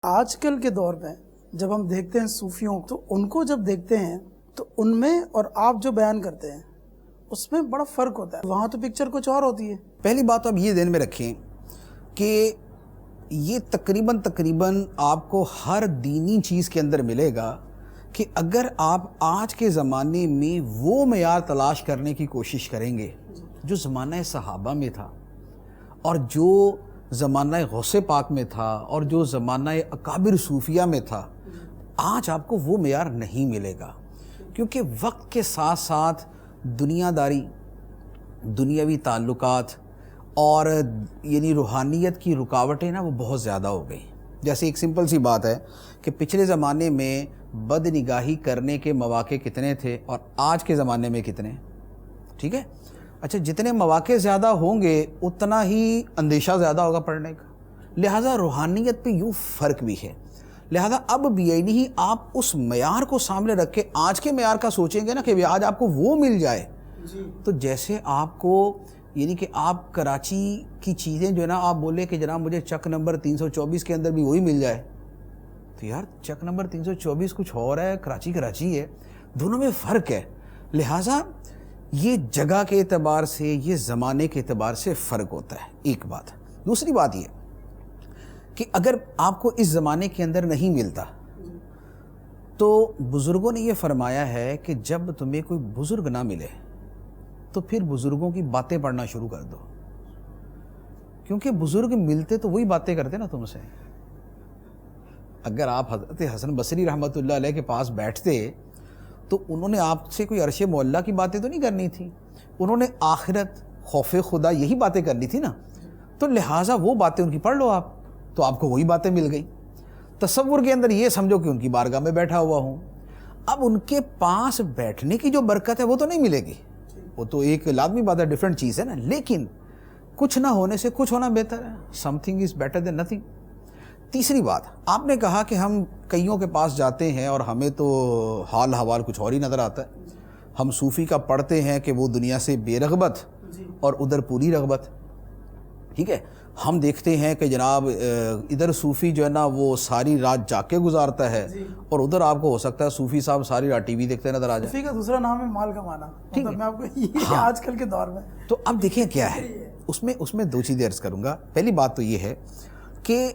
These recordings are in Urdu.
آج کل کے دور میں جب ہم دیکھتے ہیں صوفیوں تو ان کو جب دیکھتے ہیں تو ان میں اور آپ جو بیان کرتے ہیں اس میں بڑا فرق ہوتا ہے. وہاں تو پکچر کچھ اور ہوتی ہے. پہلی بات تو آپ یہ ذہن میں رکھیں کہ یہ تقریباً آپ کو ہر دینی چیز کے اندر ملے گا کہ اگر آپ آج کے زمانے میں وہ معیار تلاش کرنے کی کوشش کریں گے جو زمانہ صحابہ میں تھا اور جو زمانہ غوث پاک میں تھا اور جو زمانہ اکابر صوفیہ میں تھا، آج آپ کو وہ معیار نہیں ملے گا، کیونکہ وقت کے ساتھ ساتھ دنیا داری، دنیاوی تعلقات اور یعنی روحانیت کی رکاوٹیں نا وہ بہت زیادہ ہو گئی. جیسے ایک سمپل سی بات ہے کہ پچھلے زمانے میں بد نگاہی کرنے کے مواقع کتنے تھے اور آج کے زمانے میں کتنے، ٹھیک ہے؟ اچھا، جتنے مواقع زیادہ ہوں گے اتنا ہی اندیشہ زیادہ ہوگا پڑھنے کا، لہٰذا روحانیت پہ یوں فرق بھی ہے. لہٰذا اب بھی نہیں آپ اس معیار کو سامنے رکھ کے آج کے معیار کا سوچیں گے نا کہ آج آپ کو وہ مل جائے تو جیسے آپ کو یعنی کہ آپ کراچی کی چیزیں جو ہے نا آپ بولے کہ جناب مجھے چک نمبر 324 کے اندر بھی وہی مل جائے، تو یار چک نمبر 324 کچھ اور ہے، کراچی ہے، دونوں میں فرق ہے. لہٰذا یہ جگہ کے اعتبار سے، یہ زمانے کے اعتبار سے فرق ہوتا ہے. ایک بات. دوسری بات یہ کہ اگر آپ کو اس زمانے کے اندر نہیں ملتا تو بزرگوں نے یہ فرمایا ہے کہ جب تمہیں کوئی بزرگ نہ ملے تو پھر بزرگوں کی باتیں پڑھنا شروع کر دو، کیونکہ بزرگ ملتے تو وہی باتیں کرتے نا تم سے. اگر آپ حضرت حسن بصری رحمۃ اللہ علیہ کے پاس بیٹھتے تو انہوں نے آپ سے کوئی عرش معلیٰ کی باتیں تو نہیں کرنی تھی، انہوں نے آخرت، خوف خدا، یہی باتیں کرنی تھی نا. تو لہٰذا وہ باتیں ان کی پڑھ لو آپ، تو آپ کو وہی باتیں مل گئیں. تصور کے اندر یہ سمجھو کہ ان کی بارگاہ میں بیٹھا ہوا ہوں. اب ان کے پاس بیٹھنے کی جو برکت ہے وہ تو نہیں ملے گی، وہ تو ایک لازمی بات ہے، ڈیفرنٹ چیز ہے نا. لیکن کچھ نہ ہونے سے کچھ ہونا بہتر ہے. Some thing is better than nothing. تیسری بات، آپ نے کہا کہ ہم کئیوں کے پاس جاتے ہیں اور ہمیں تو حال حوال کچھ اور ہی نظر آتا ہے. ہم صوفی کا پڑھتے ہیں کہ وہ دنیا سے بے رغبت اور ادھر پوری رغبت، ٹھیک ہے. ہم دیکھتے ہیں کہ جناب ادھر صوفی جو ہے نا وہ ساری رات جاگ کے گزارتا ہے اور ادھر آپ کو ہو سکتا ہے صوفی صاحب ساری رات ٹی وی دیکھتے نظر آ جائے. صوفی کا دوسرا نام ہے مال کمانا. میں آپ کو آج کل کے دور میں تو اب دیکھیں کیا ہے اس میں دو چیزیں عرض کروں گا. پہلی بات تو یہ ہے کہ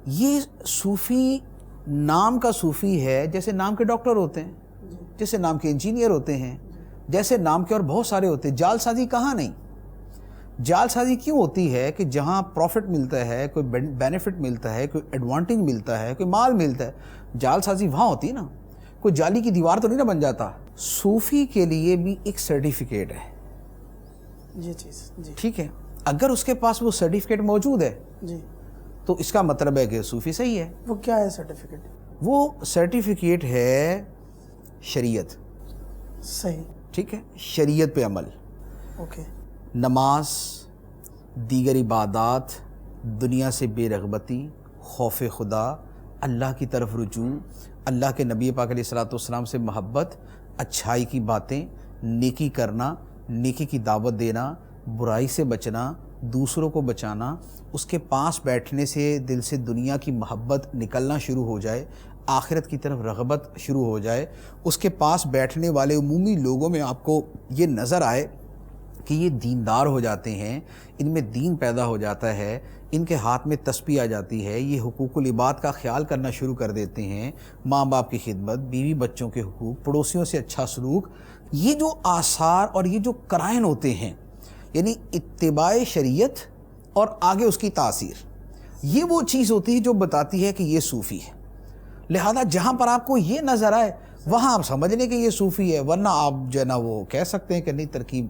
یہ صوفی نام کا صوفی ہے، جیسے نام کے ڈاکٹر ہوتے ہیں، جیسے نام کے انجینئر ہوتے ہیں، جیسے نام کے اور بہت سارے ہوتے ہیں. جال سازی کہاں نہیں. جال سازی کیوں ہوتی ہے کہ جہاں پروفٹ ملتا ہے، کوئی بینیفٹ ملتا ہے، کوئی ایڈوانٹیج ملتا ہے، کوئی مال ملتا ہے، جال سازی وہاں ہوتی ہے نا. کوئی جالی کی دیوار تو نہیں نا بن جاتا. صوفی کے لیے بھی ایک سرٹیفکیٹ ہے یہ چیز، ٹھیک ہے. اگر اس کے پاس وہ سرٹیفکیٹ موجود ہے تو اس کا مطلب ہے کہ صوفی صحیح ہے. وہ کیا ہے سرٹیفکیٹ؟ وہ سرٹیفکیٹ ہے شریعت. صحیح، ٹھیک ہے. شریعت پہ عمل، اوکے. نماز، دیگر عبادات، دنیا سے بے رغبتی، خوف خدا، اللہ کی طرف رجوع، اللہ کے نبی پاک علیہ الصلوۃ والسلام سے محبت، اچھائی کی باتیں، نیکی کرنا، نیکی کی دعوت دینا، برائی سے بچنا، دوسروں کو بچانا. اس کے پاس بیٹھنے سے دل سے دنیا کی محبت نکلنا شروع ہو جائے، آخرت کی طرف رغبت شروع ہو جائے. اس کے پاس بیٹھنے والے عمومی لوگوں میں آپ کو یہ نظر آئے کہ یہ دیندار ہو جاتے ہیں، ان میں دین پیدا ہو جاتا ہے، ان کے ہاتھ میں تسبیح آ جاتی ہے، یہ حقوق العباد کا خیال کرنا شروع کر دیتے ہیں، ماں باپ کی خدمت، بیوی بچوں کے حقوق، پڑوسیوں سے اچھا سلوک. یہ جو آثار اور یہ جو قرائن ہوتے ہیں، یعنی اتباع شریعت اور آگے اس کی تاثیر، یہ وہ چیز ہوتی ہے جو بتاتی ہے کہ یہ صوفی ہے. لہذا جہاں پر آپ کو یہ نظر آئے وہاں آپ سمجھ لیں کہ یہ صوفی ہے، ورنہ آپ جو ہے نا وہ کہہ سکتے ہیں کہ نہیں ترکیب